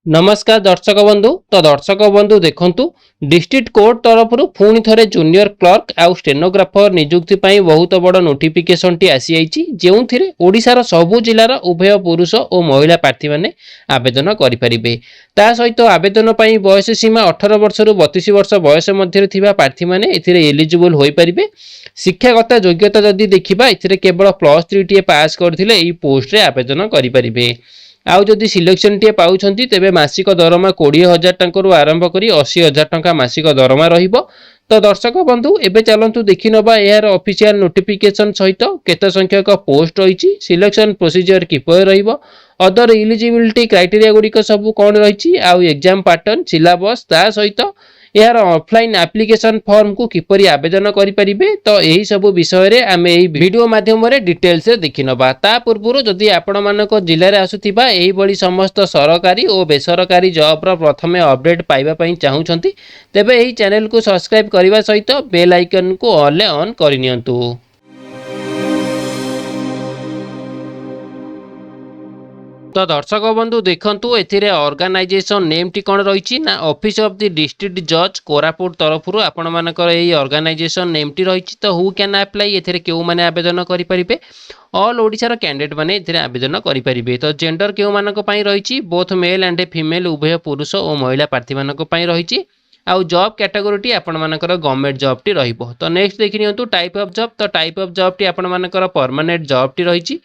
नमस्कार दर्शक बंधु। तो दर्शक बंधु देखंतु डिस्ट्रिक्ट कोर्ट तरफ पुणी थे जूनियर क्लर्क आउ स्टेनोग्राफर नियुक्ति ପାଇଁ बहुत बड़ नोटिफिकेशन टी आसी आइछि जेउथिरे ओडिशार सबु जिलार उभय पुरुष और महिला प्रार्थी माने आवेदन करि परिबे। ता सहित आवेदन ପାଇଁ बयस सीमा 18 वर्ष रु 32 वर्ष बयस मध्य थिबा प्रार्थी माने एथिरे एलिजिबल होई परिबे। शिक्षागत योग्यता जदि देखिबा एथिरे केवल +3 टी पास करथिले एई पोस्ट रे आवेदन करि परिबे। आउ जदि सिलेक्शन टी पाउछंती तेबे मासिक दरमा 20,000 टंका रु आरंभ करी 80,000 टंका मासिक दरमा रहिबो। तो दर्शक बंधु एबे चलंतु देखि नबा यार ऑफिशियल नोटिफिकेशन सहित केते संख्यक पोस्ट रहिछि, सिलेक्शन प्रोसीजर किपर रहिबो, अदर एलिजिबिलिटी क्राइटेरिया गुडिक सब कोन रहिछि, आउ एग्जाम पैटर्न सिलेबस ता सहित यार ऑफलाइन एप्लीकेशन फॉर्म को किपरि आवेदन करि परिबे। तो एही सब विषय रे आमे एही वीडियो माध्यम रे डिटेल्स रे देखि नबा। ता पूर्वरु जदि आपण मानक जिल्ला रे आसुथिबा एही बडी समस्त सरकारी और बेसरकारी जॉब रो प्रथमे अपडेट पाइबा पई चाहूछंती तेबे एही चैनल को सब्सक्राइब करिवा सहित बेल आइकन को ऑल ऑन करि नियंतु। तो दर्शक बंधु देखंतु एथिरे ऑर्गेनाइजेशन नेम टी कोन रहिछि ना ऑफिस ऑफ द डिस्ट्रिक्ट जज कोरापुट तरफरु आपण मानकर एही ऑर्गेनाइजेशन नेम टी रहिछि। तो हु कैन अप्लाई एथिरे केउ माने आवेदन करि परिबे, ऑल ओडिसा रो कैंडिडेट माने एथिरे आवेदन करि परिबे। तो जेंडर केउ मानक पई रहिछि बोथ मेल एंड फीमेल उभय पुरुष और महिला प्रार्थी मानक पई रहिछि। आउ जॉब कैटेगरी टी आपण मानकर गवर्नमेंट जॉब टी रहिबो। तो नेक्स्ट देखि नियंतु टाइप ऑफ जॉब। तो टाइप ऑफ जॉब टी आपण मानकर परमानेंट जॉब टी रहिछि।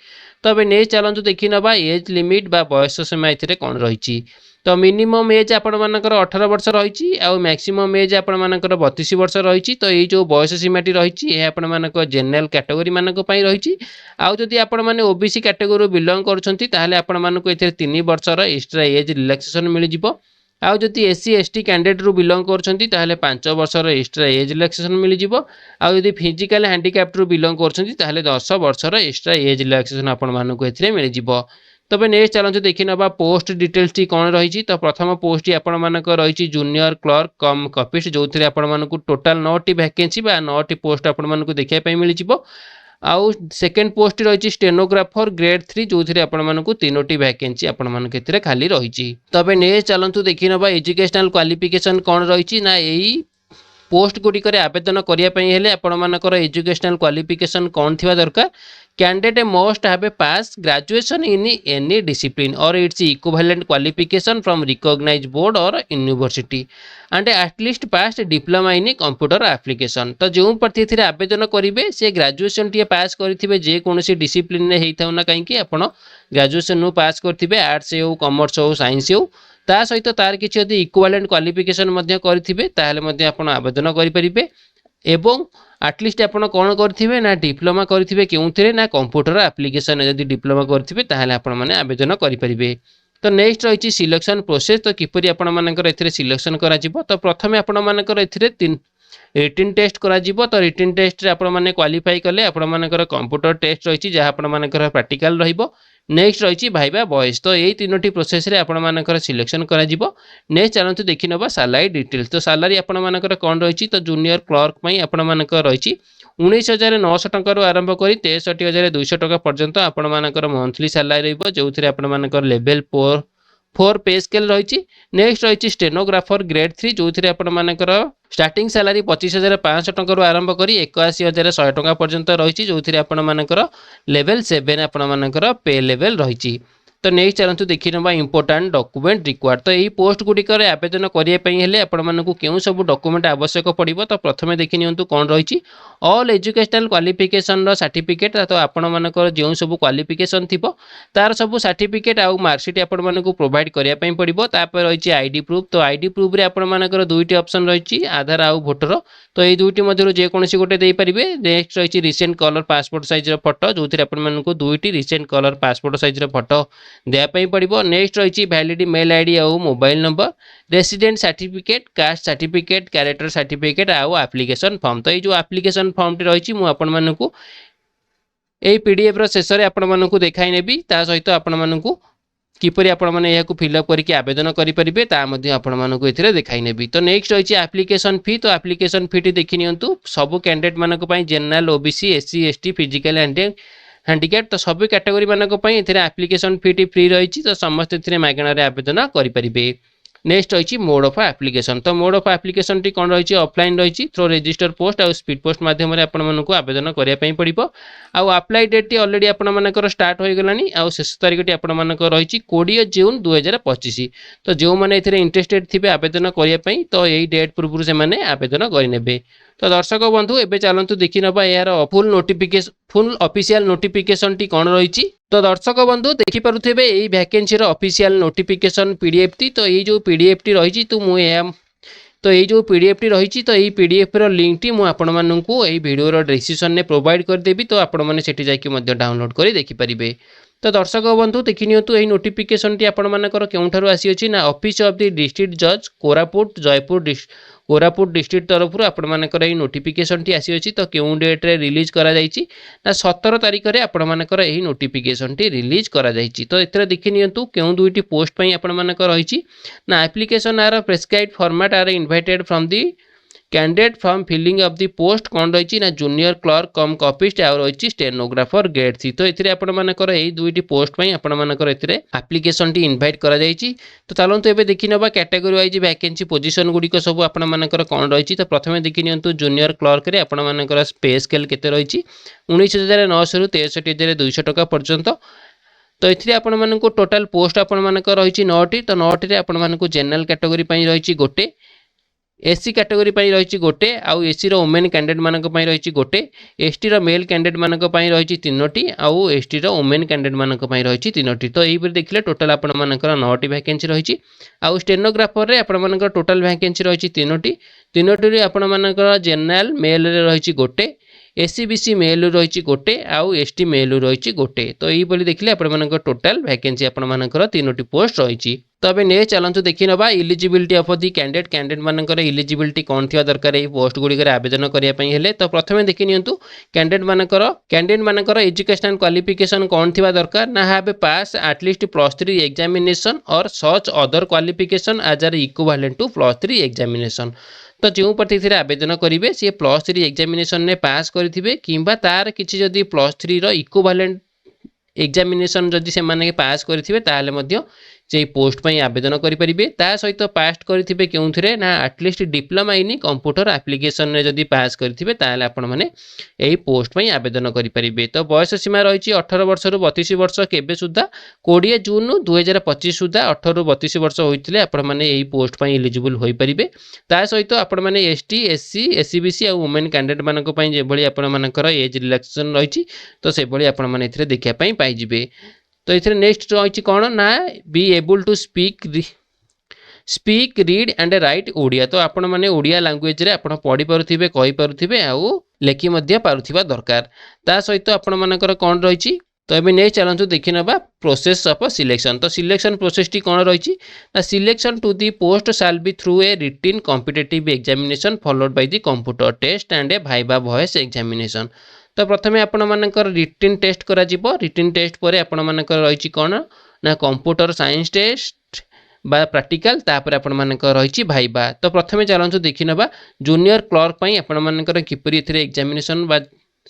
तो अबे नेक्स्ट चलंतु देखि नबा एज लिमिट बा बयस सीमा एथिरे कोन रहिछि। तो मिनिमम एज आपण मानकर 18 वर्ष रहिछि आउ मैक्सिमम एज आपण मानकर 32 वर्ष रहिछि। तो एई जो बयस सीमा टी रहिछि ए आपण मानकर जनरल कैटेगरी मानक पई रहिछि। आउ जदि आपण माने ओबीसी कैटेगरी बिलोंग करछंती ताहाले आपण मानक एथिरे 3 वर्ष रो एक्स्ट्रा एज रिलैक्सेशन मिलि जिवो। आउ जदि एससी एसटी कैंडिडेट रु बिलोंग करछंती ताहाले 5 वर्ष रो एक्स्ट्रा एज रिलैक्सेशन मिलि जिवो। आउ जदि फिजिकल हैंडीकैप्ड रु बिलोंग करछंती ताहाले 10 वर्ष रो एक्स्ट्रा एज रिलैक्सेशन आपण मानक एथिरे मिलि जिवो। तबे नेक्स्ट चलंतु देखि नबा पोस्ट डिटेल्स टी कोन रहिछि। तो प्रथम पोस्ट टी आपण मानक रहिछि जूनियर क्लर्क कम कपिस्ट जोथिरे आपण मानक टोटल 9 टी वैकेंसी बा 9 टी पोस्ट आपण मानक देखिया पई मिलि जिवो। आउ सेकंड पोस्ट रहिछि स्टेनोग्राफर ग्रेड 3 जोथिरे आपण मानकु 3टी वैकेंसी आपण मानक एथिरे खाली रहिछि। तबे नेक्स्ट चलंतु देखि नबा एजुकेशनल क्वालिफिकेशन कोन रहिछि ना एई पोस्ट गुडी करे आवेदन करिया पई हेले आपण मानकर एजुकेशनल क्वालिफिकेशन कोन थिबा दरकार। Candidate must have a pass graduation in any discipline or its equivalent qualification from recognised board or university and at least pass diploma in computer application. तो जो प्रति थिरे आवेदन करिवे से ग्रेजुएशन टी पास करथिबे जे कोनोसी डिसिप्लिन ने हेइथाउ ना काहेकि आपण ग्रेजुएशन नु पास करथिबे आर्ट्स हो कॉमर्स हो साइंस हो ता सहित तार किछि यदि इक्विवेलेंट क्वालिफिकेशन मध्य करथिबे ताहाले मध्य आपण आवेदन करि परिबे। एवं एटलीस्ट आपण कोन करथिबे ना डिप्लोमा करथिबे केउथिरे ना कंप्यूटर एप्लिकेशन यदि डिप्लोमा करथिबे ताहाले आपण माने आवेदन करि परिबे। तो नेक्स्ट रहिछि सिलेक्शन प्रोसेस। तो किपरि आपण मानकर एथिरे सिलेक्शन करा जिवो। तो प्रथमे आपण मानकर एथिरे रिटन टेस्ट करा जिवो। तो रिटन टेस्ट रे आपण माने क्वालिफाई कले आपण मानकर कंप्यूटर टेस्ट रहिछि जहा आपण मानकर प्रैक्टिकल रहिबो। नेक्स्ट रहिछि भाइबा वॉइस। तो एई तीनोटी प्रोसेस रे आपण मानकर सिलेक्शन करा जिवो। नेक्स्ट चलंतु देखि नबा सैलरी डिटेल्स। तो सैलरी आपण मानकर कोन रहिछि तो जूनियर क्लर्क पई आपण मानकर रहिछि 19,900 टंका रु आरंभ करी 63,200 टंका पर्यंत आपण मानकर मंथली सैलरी रहइबो जोथिरे आपण मानकर लेवल 4 पे स्केल रहिछि। नेक्स्ट रहिछि स्टेनोग्राफर ग्रेड 3 जोथिरे आपण मानकर स्टार्टिंग सैलरी 25,500 टंका रु आरंभ करी 81,100 टंका पर्यंत रहिछि जोथिरे आपण मानकर लेवल 7 आपण मानकर पे लेवल रहिछि। तो नेक्स्ट चलंतु देखि नबा इंपोर्टेंट डॉक्यूमेंट रिक्वायर्ड। तो एही पोस्ट गुडी करे आवेदन करिया पई हेले आपण मानकु केउ सब डॉक्यूमेंट आवश्यक पड़िबो। तो प्रथमे देखि नियंतु कोन रहिछि ऑल एजुकेशनल क्वालिफिकेशन रो सर्टिफिकेट। तो आपण मानकर जेउ सब क्वालिफिकेशन थिबो तार सब सर्टिफिकेट आउ मार्कशीट आपण मानकु प्रोवाइड करिया पई पड़िबो। तापर रहिछि आईडी प्रूफ। तो आईडी प्रूफ रे आपण मानकर दुईटी ऑप्शन रहिछि आधार आउ वोटर। तो एई दुईटी मध्यरु जे कोनोसी गोटे देई परिबे। नेक्स्ट रहिछि रिसेंट कलर पासपोर्ट साइज रो फोटो जोथिरे आपण मानकु दुईटी रिसेंट कलर पासपोर्ट साइज रो फोटो देया पई पड़िबो। नेक्स्ट रहिछि वैलिड मेल आईडी आउ mobile number, resident certificate, caste certificate, character certificate आउ एप्लीकेशन फॉर्म। तो ये जो एप्लीकेशन फॉर्म टी रहिछि मु आपण मानकु एई पीडीएफ रो शेष रे आपण मानकु देखाइ नेबी। ता सहित आपण मानकु किपरि आपण माने याकु फिलअप करके आवेदन करि परिबे ता मध्ये आपण मानकु एथिरे देखाइ नेबी। तो नेक्स्ट रहिछि एप्लीकेशन फी। तो एप्लीकेशन फी टी देखि नियंतु सब कैंडिडेट मानक पई general OBC SC ST physical and handicap तो सब कैटेगरी मानक एप्लिकेशन फीटी फ्री रही तो समस्त मागणार आवेदन करेंगे। नेक्स्ट रही मोड ऑफ एप्लिकेशन। तो मोड ऑफ एप्लिकेशन टी कौन रही ऑफलाइन रही थ्रो रजिस्टर पोस्ट और स्पीड पोस्ट माध्यम आपको आवेदन करने पड़ो। आउ अप्लाई डेट ऑलरेडी आपर स्टार्ट हो गलानी आउ शेष तारीख टी आपर रही 20 जून 2025। तो जो मैंने इंटरेस्टेड थे आवेदन करने तो यही डेट पूर्व से आवेदन करेंगे। तो दर्शक बंधु एबे चलतु देखी नबा यार फुल ऑफिशियल नोटिफिकेशन टी कौन रही। तो दर्शक बंधु देखि पारुथिबे एई वैकेंसी रो ऑफिशियल नोटिफिकेशन पीडीएफ टी। तो ये जो पीडीएफ टी रही तो ये जो पीडीएफ टी रही तो ये पीडीएफ रो लिंक टी मु आपण माननकु एई वीडियो रो डिस्क्रिप्शन ने प्रोवाइड कर देबी। तो आपण माने सेठी जाई कि मध्य डाउनलोड करी देखि परिबे। तो दर्शक बंधु देखि नियंतु एई नोटिफिकेशन टी आपण मानकर केउठारु आसी अछि ना ऑफिस ऑफ द डिस्ट्रिक्ट जज कोरापुट डिस्ट्रिक्ट तरफ आपण मानकर एई नोटिफिकेशन टी आसी अछि। तो केउ डेट रे रिलीज करा जाईची ना 17 तारिख रे आपण मानकर एई नोटिफिकेशन टी रिलीज करा जाईची। तो एतरे देखि नियंतु केउ दुईटी पोस्ट पई आपण मानकर रहिची ना application are prescribed format are invited from the candidate from filling of the post कौन रही ना जूनियर क्लर्क कम कॉपिस्ट आउ रही स्टेनोग्राफर ग्रेड 3। तो ये आपर यही दुईटी पोस्ट पर आपर एप्लिकेशन टी इनवाइट करा जायछि। तो चलतु एबे देखि नबा कैटेगरी वाइज वैकेंसी पोजीशन गुड़िक सब आपर कौन रही। तो प्रथम देखि नियंतु जूनियर क्लर्क रे आपर पे स्केल केते रही 19,900 रु 63,200 टका पर्यंत। तो ये आपण टोटाल पोस्ट आपण रही 9टी। तो 9टी आपण जनरल कैटेगरी रही गोटे, एससी कैटेगरी रही गोटे, आउ एससी रो वुमेन कैंडिडेट मानक रही गोटे, एसटी रो मेल कैंडिडेट मानक रही 3टी, आउ एसटी रो वुमेन कैंडिडेट मानक रही 3टी। तो यही देखिले टोटाल आपण मानकर 9टी वैकेंसी रही। आउ स्टेनोग्राफर रे आपण मानकर टोटाल वैकेंसी रही 3टी। 3टी रे आपण मानकर जनरल मेल रे रही गोटे, एससी बीसी मेल रही गोटे, आउ एसटी मेल रही गोटे। तो यही देखिले आपण मानकर टोटाल वैकेंसी आपण मानकर 3टी पोस्ट रही। तो अबे ने चलतु देखि नबा इलिजिबिलिटी ऑफ दी कैंडिडेट मानकर इलिजिबिलिटी कौन थी दरकार ये पोस्ट गुड़िक आवेदन करने हेले। तो प्रथम देखि नियंतु कैंडिडेट मानकर एजुकेशनल क्वालिफिकेशन कौन थी दरकार ना हैव पास एटलिस्ट +3 एग्जामिनेशन और such other qualification as are equivalent to +3 examination. तो जो प्रति आवेदन करेंगे सी +3 एग्जामिनेशन ने पास करेंगे किंबा तार किसी जदि +3 रो इक्विवेलेंट एग्जामिनेशन जदि से माने पास करेंगे ताले मध्य से पोस्ट पर आवेदन करेंगे। ता सहित पास करेंगे क्यों ना at least diploma in computer application में जदि पास करेंगे ताले आपण माने यही पोस्ट पर आवेदन करेंगे। तो बयस सीमा रही 18 वर्ष रु 32 वर्ष केबे सुधा 20 जून 2025 सुधा 18 रु 32 वर्ष होते आपण माने यही पोस्ट पर एलिजिबल हो पारे। ता सहित आपण माने एसटी एससी एससी बीसी और वुमेन कैंडिडेट मानक जो भाई आपण मानकर एज रिलैक्सेशन रही तो से भाई आपण माने एथिरे देखिया पई पाइजिबे। तो ये नेक्स्ट रही कौन ना be able to speak read and write Odia. तो आपण माने ओडिया लैंग्वेज रे आपण पढ़ी पारुथिबे कहि पारुथिबे आउ लेखि मध्य पारुथिबा दरकार। ता सहित आपण मानकर कौन रही। तो ये नहीं चलतु देखि नबा प्रोसेस ऑफ सिलेक्शन। तो सिलेक्शन प्रोसेस टी कौन रही ना selection to the post shall be through a written competitive examination followed by the computer test and a viva voce examination. तो प्रथम आपण मानकर रिटिन टेस्ट करा जिवो। रिटिन टेस्ट पर आपण मानकर रही कौन ना कंप्यूटर साइंस टेस्ट बा प्रैक्टिकल तापर आपण मानकर रही भाइबा। तो प्रथम चलतु देखि नबा जूनियर क्लर्क पई आपण मानकर किपरि एथिरे एग्जामिनेशन बा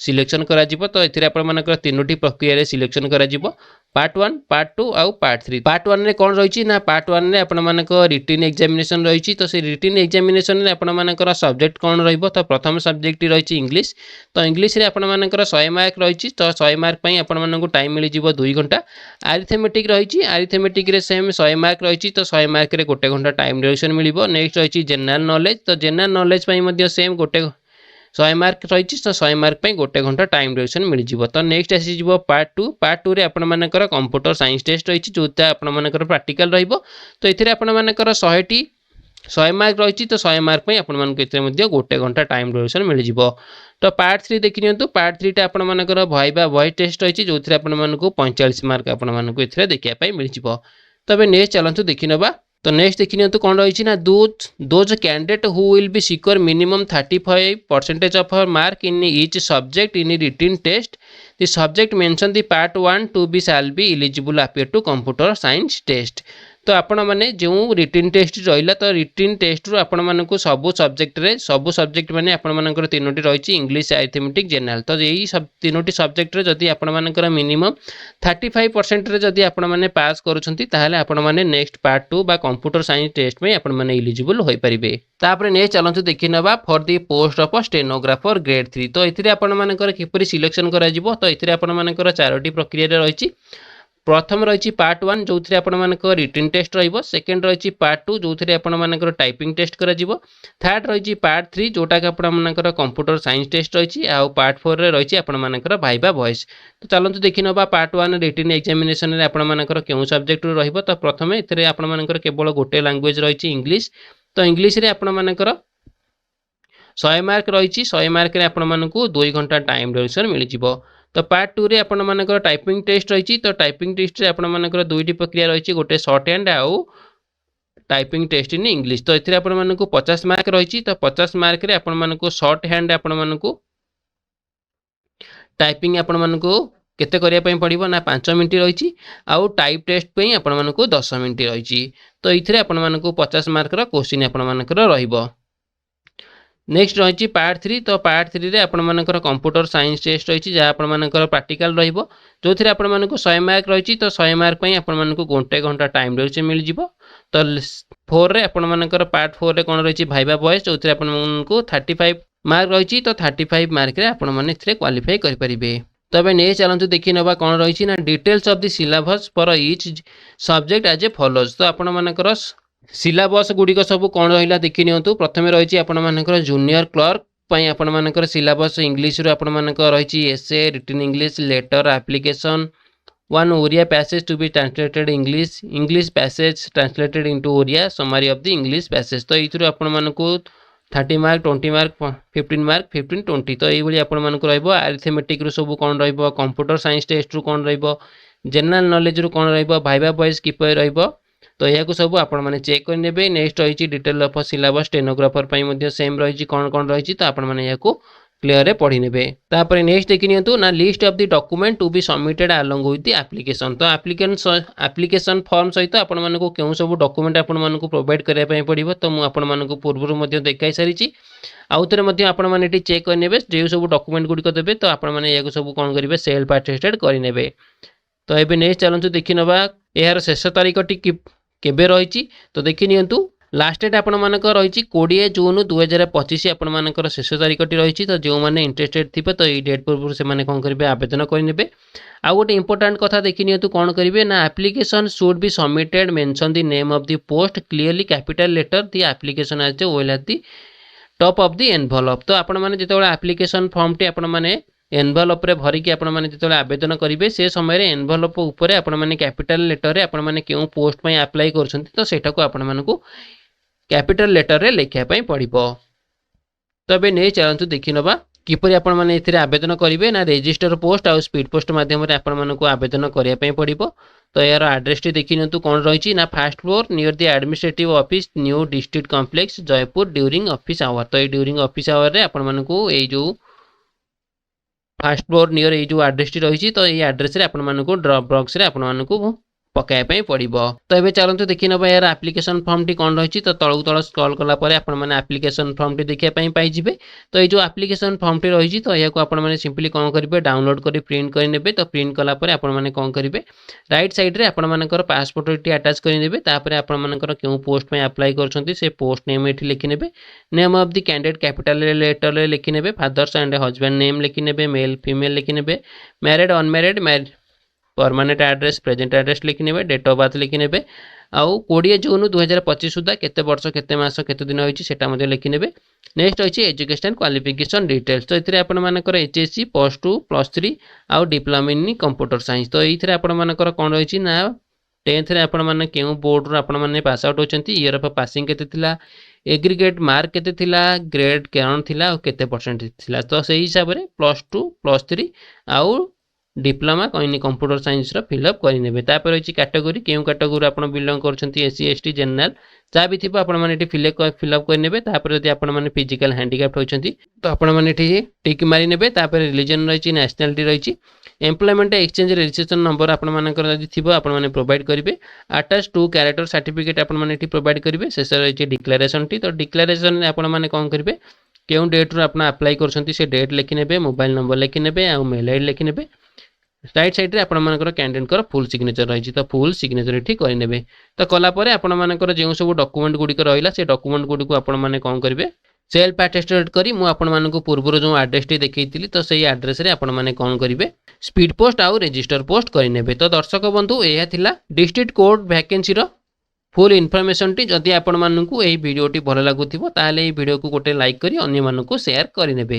सिलेक्शन करा जिवो। तो एथिरे आपण मानकर 3टी प्रक्रिया रे सिलेक्शन करा जिवो पार्ट 1 पार्ट 2 आउ पार्ट 3। पार्ट 1 रे कौन रही ना पार्ट 1 रे आपण मानकर रिटिन एग्जामिनेशन रही। तो से रिटिन एग्जामिनेशन रे आपण मानकर सब्जेक्ट कौन रहिबो। तो प्रथम सब्जेक्ट रही इंग्लिश। तो इंग्लिश रे आपण मानकर 100 मार्क रही। तो 100 मार्क पई आपण मानकु टाइम मिली जिवो 2 घंटा। अरिथमेटिक रही अरिथमेटिक रे सेम 100 मार्क रही। तो 100 मार्क रे 1 घंटा टाइम ड्यूरेशन मिलिबो। नेक्स्ट रही जनरल नॉलेज। तो जनरल नॉलेज पई मध्य सेम 100 मार्क रही। तो 100 मार्क पर 1 घंटा टाइम ड्यूरेशन मिल जाव। तो नेक्स्ट आसीज पार्ट 2। पार्ट 2 रे आपण मानकर कंप्यूटर साइंस टेस्ट रही जोटा आपण मानकर प्रैक्टिकल रहिबो। तो एथिरे आपण मानकर 100 मार्क रही। तो 100 मार्क पर आपण मानक एथिरे मध्य 1 घंटा टाइम ड्यूरेशन मिल जाव। तो पार्ट 3 देखि नियंतु। पार्ट 3 टा आपण मानकर भाइबा वॉइस टेस्ट रही जोथिरे आपण मानकु 45 मार्क आपण मानकु एथिरे देखिया पई मिल जाव। तबे नेक्स्ट चलंतु देखि नबा। तो नेक्स्ट देखिए तो कौन रही ना those candidate who will be secure minimum 35% of her mark in each subject in written test the subject mention the part 1 to be shall be eligible appear to computer science test. तो आपण माने जो written test रहिला तो written test रु आपण मानकु सब subject माने आपण मानकर तीनोटी रहिछि इंग्लिश अरिथमेटिक जनरल तो यही सब तीनोटी सब्जेक्ट रे जदी आपण मानकर मिनिमम 35% रे जदी आपण माने पास करूछंती ताहाले आपण माने नेक्स्ट पार्ट 2 बा कंप्यूटर साइंस टेस्ट में आपण माने एलिजिबल होई परिबे। तापरे ने चलंतु देखि नबा for the post of stenographer grade 3 तो एथिरे आपण मानकर किपरि सिलेक्शन करा जिवो तो एथिरे आपण मानकर चारोटी प्रक्रिया रे रहिछि। प्रथम रही पार्ट 1 जो थी आपण रिटन टेस्ट रहिबो सेकंड रही पार्ट 2 जो थी आपण टाइपिंग टेस्ट करा जिवो थर्ड रही पार्ट 3 जोटा कि आपण कंप्यूटर साइंस टेस्ट रही आ पार्ट 4 रे रही आपण भाइबा वॉइस। तो चलतु देखि नबा पार्ट 1 रिटन एग्जामिनेशन रे आपण केउ सब्जेक्ट रहिबो तो प्रथमे एथिरे आपण केवल गोटे लैंग्वेज रही इंग्लिश तो इंग्लिश रे आपण 100 मार्क रही 100 मार्क रे आपण 2 घंटा टाइम ड्यूरेशन मिल जिवो। तो पार्ट 2 रे आपण मानकर टाइपिंग टेस्ट रही तो टाइपिंग टेस्ट रे आपण मानकर दुईटी प्रक्रिया रही गोटे शॉर्ट हैंड आउ टाइपिंग टेस्ट इन इंग्लिश तो एथिरे आपण मानक 50 मार्क रही तो 50 मार्क रे आपण मानक शॉर्ट हैंड आपण मानक टाइपिंग आपण मानक केते करिया पई पड़िबो ना 5 मिनिट रही आउ टाइप टेस्ट पई आपण मानक 10 मिनिट रही तो एथिरे आपण मानक 50 मार्क रो क्वेश्चन आपण मानकर रहिबो। नेक्स्ट रही पार्ट 3 तो पार्ट 3 रे आपण मानकर कंप्यूटर साइंस टेस्ट रही जहाँ आपण मानकर प्रैक्टिकल रहिबो जो थी आपण मानक 100 मार्क रही तो 100 मार्क पई आपण मानक घंटे घंटा टाइम ड्यूरेशन मिल जिवो। तो 4 रे आपण मानकर पार्ट 4 रे कोन रही भाइबा वॉइस जो थी आपण मानक 35 मार्क रही तो 35 मार्क रे आपण माने इथरे क्वालीफाई करि परिबे। तबे ने चलंतु देखि नबा कोन रही ना details of the syllabus for each subject as a follows. तो आपण मानकर सिलेबस गुड़िक सब कौन रहा देखी नियंतु प्रथम रही आपर जूनियर क्लर्क पई आपण मानकर सिलेबस इंग्लिश रो आपण मानकर रही essay written English letter application 1 Oriya passage to be translated English English passage translated into Oriya summary of the English passage. तो ये आपण मानकु 30 मार्क 20 मार्क 15 मार्क 15 20 तो ये आपण मानक रहइबो। अरिथमेटिक रो सब कौन रहिबो कंप्यूटर साइंस टेस्ट रो कौन रहिबो जनरल नॉलेज रो कौन रहिबो भाइबा वॉइस किपर रहिबो तो यह सब आपण मैंने चेक करेंगे। नेक्स्ट रही detail of syllabus stenographer same रही कौन कौन रही तो आपण मैंने क्लियर रे पढ़ी नेबे। तापर नेक्स्ट देखि नियंतु ना list of the document to be submitted along with the application. तो एप्लिकेशन फॉर्म सहित आपण मानकु केउ सब डॉक्यूमेंट आपण मानकु प्रोवाइड करिया पय पड़िबो तो मु आपण मानकु पूर्वरु मध्ये देखाई सारिछि आउतरे मध्ये आपण माने एटी चेक करनेबे जे सब डॉक्यूमेंट गुडी को देबे तो आपण माने याको सब कोन करिवे सेल्फ अटेस्टेड करि नेबे। तो एबे नेक्स्ट चलंतु देखि नबा एहार शेष तारीखटी केबे रही तो देखि नियंतु लास्ट डेट आपण मानक रही 20 जून 2025 आपण मानकर शेष तारीखटी रही तो जो मैंने इंटरेस्टेड थे तो ये डेट पूर्व से मैंने कौन करेंगे आवेदन करेंगे। आउ गोटे इंपोर्टाट कथा देखि नियंतु कौन करेंगे ना application should be submitted mention the name of the post clearly capital letter the application as well at the top of the envelope. तो आपण माने जेतेबेले एप्लिकेशन फॉर्म टी आपण माने एनवेलप रे भरिकी आपण माने जेतेबेले आवेदन करेंगे से समय रे एनवेलप ऊपर आपण माने कैपिटल लेटर रे आपण माने केउ पोस्ट पई अप्लाई करछंती तो सेटा को आपण मानकु कैपिटल लेटर रे लिखिया पई पड़िबो। तबे नै चलंतु देखि नबा किपरि आपण माने एथिरे आवेदन करिवे ना रजिस्टर पोस्ट आ स्पीड पोस्ट माध्यम रे आपण मानकु आवेदन करिया पई पड़िबो। तो यार एड्रेस टी देखि नतु कोन रहिछि ना first floor near the administrative office new district complex Jaipur during office hour. तो ए ड्यूरिंग ऑफिस आवर रे आपण मानकु ए जो फर्स्ट फ्लोर नियर ये जो एड्रेस टी रही तो ये एड्रेस रे आपण मानकु ड्रॉप बॉक्स रे आपण मानकु पकाय पई पड़िबो। तो एबे चलंतु देखि नबा यार एप्लिकेशन फॉर्म टी कोन रही तो तळु तळ स्क्रॉल कला परे आपण माने एप्लिकेशन फॉर्म टी देखिया पई पाई जिवे। तो ये जो एप्लिकेशन फॉर्म टी रही तो याको आपण माने सिंपली कोन करिवे डाउनलोड करी प्रिंट करि नेबे। तो प्रिंट कला परे आपण माने कोन करिवे राइट साइड रे आपण मानकर पासपोर्ट टी अटैच करि नेबे तापरे आपण मानकर केउ पोस्ट पे अप्लाई करछंती से पोस्ट नेम एठी लिखि नेबे name of the candidate capital letter रे लिखि नेबे फादर्स एंड हस्बैंड नेम लिखि नेबे मेल फीमेल लिखि नेबे married unmarried permanent address present address लिखि नेबे डेट ऑफ बर्थ लिखि नेबे आउ 20 जून 2025 सुधा केते वर्ष केते मास केते दिन होइछि सेटा मध्ये लिखि नेबे। नेक्स्ट होइछि एजुकेशन क्वालिफिकेशन डिटेल्स। तो इथरे आपण मानकर एचएससी +2 +3 आउ डिप्लोमा इन कंप्यूटर साइंस। तो इथरे आपण मानकर कोन रहिछि ना 10th रे आपण माने केउ बोर्ड रो आपण माने पास आउट होचंती ईयर ऑफ पासिंग केते थिला एग्रीगेट मार्क केते थिला ग्रेड केन थिला और केते परसेंट थिला। तो सेही हिसाब रे +2 +3 आउ diploma in computer science fill up करेंगे। तापर रही कैटेगोरी क्यों कैटेगोरी आप बिलंग कर एससी एसटी जनरल जहाँ भी थी आपने फिलअप करेंगे। तापर जब आपने फिजिकल हैंडिक्राफ्ट होती तो आपने टिक मारी ने। रिलीजन रही नेशनलिटी रही एम्प्लॉयमेंट एक्सचेंज रजिस्ट्रेशन नंबर आपने प्रोवाइड करेंगे। अटैच टू कैरेक्टर सर्टिफिकेट आपने प्रोवाइड करेंगे। शेष रही डिक्लेरेशन टी तो डिक्लेरेशन आपने कौन करेंगे क्यों डेट रू आप अप्लाई कर डेट लिखिने मोबाइल नंबर लिखिने आ मेल आईडी लिखिने। राइट साइड रे आपनकर कैंडिडेट फुल सिग्नेचर रही तो फुल सिग्नेचर ये करेंगे। तो कलापर आपर जो सब डॉक्यूमेंट गुड़िक रहा से डॉक्यूमेंट गुड़िक आपने कौन करेंगे सेल्फ अटेस्टेड करी मुझे पूर्व जो एड्रेस टी देखी तो सही एड्रेस रे आपने कौन करेंगे स्पीड पोस्ट आउ रजिस्टर पोस्ट करेंगे। तो दर्शक बंधु यह थिला district court vacancy full information T जदि आपण मानकु एही वीडियोटी भल लागुथिबो ताहाले एही वीडियो को गोटे लाइक करी अन्य मानकु शेयर करिनेबे।